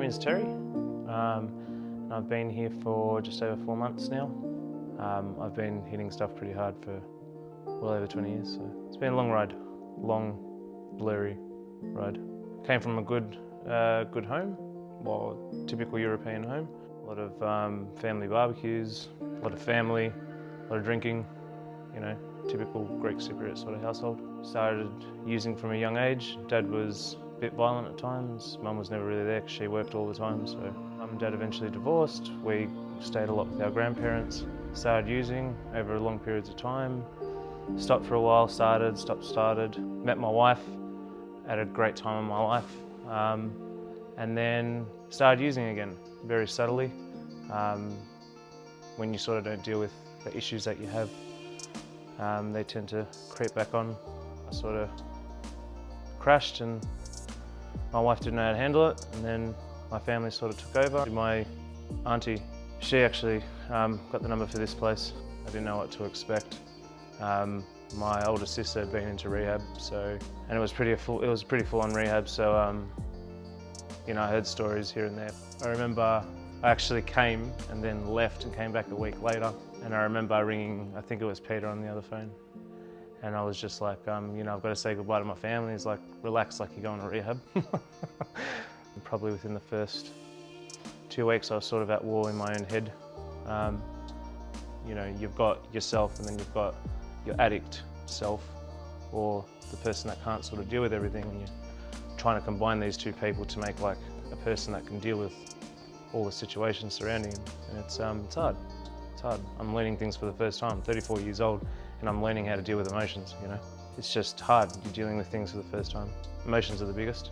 is Terry. I've been here for just over 4 months now. I've been hitting stuff pretty hard for well over 20 years, so it's been a long ride, long, blurry ride. Came from a good home, well, typical European home. A lot of family barbecues, a lot of family, a lot of drinking, you know, typical Greek Cypriot sort of household. Started using from a young age. Dad was a bit violent at times. Mum was never really there because she worked all the time, so Mum and Dad eventually divorced. We stayed a lot with our grandparents. Started using over long periods of time. Stopped for a while, started, stopped, started. Met my wife at a great time in my life. And then started using again, very subtly. When you sort of don't deal with the issues that you have, they tend to creep back on. I sort of crashed and my wife didn't know how to handle it, and then my family sort of took over. My auntie, she actually got the number for this place. I didn't know what to expect. My older sister had been into rehab, and it was pretty full-on rehab, so you know, I heard stories here and there. I remember I actually came and then left and came back a week later, and I remember ringing, I think it was Peter on the other phone, and I was just like, you know, I've got to say goodbye to my family. He's like, relax, like you're going to rehab. Probably within the first 2 weeks, I was sort of at war in my own head. You know, you've got yourself and then you've got your addict self, or the person that can't sort of deal with everything, and you're trying to combine these two people to make like a person that can deal with all the situations surrounding him. And it's hard. It's hard. I'm learning things for the first time. I'm 34 years old and I'm learning how to deal with emotions, you know. It's just hard. You're dealing with things for the first time. Emotions are the biggest,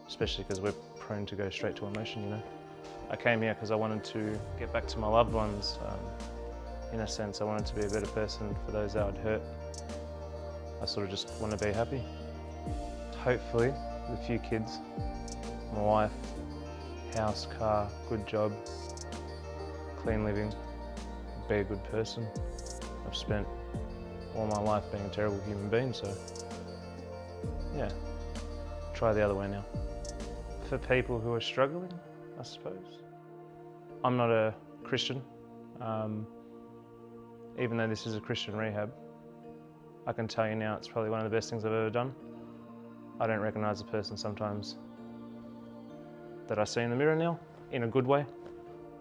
especially because we're prone to go straight to emotion, you know. I came here because I wanted to get back to my loved ones. In a sense, I wanted to be a better person for those that I'd hurt. I sort of just want to be happy. Hopefully, with a few kids, my wife, house, car, good job, clean living, be a good person. I've spent all my life being a terrible human being, so yeah, try the other way now. For people who are struggling, I suppose. I'm not a Christian. Even though this is a Christian rehab, I can tell you now it's probably one of the best things I've ever done. I don't recognise the person sometimes that I see in the mirror now, in a good way.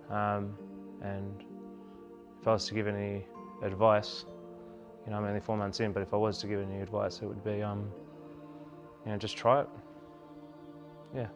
And if I was to give any advice, you know, I'm only 4 months in, but if I was to give any advice, it would be, you know, just try it. Yeah.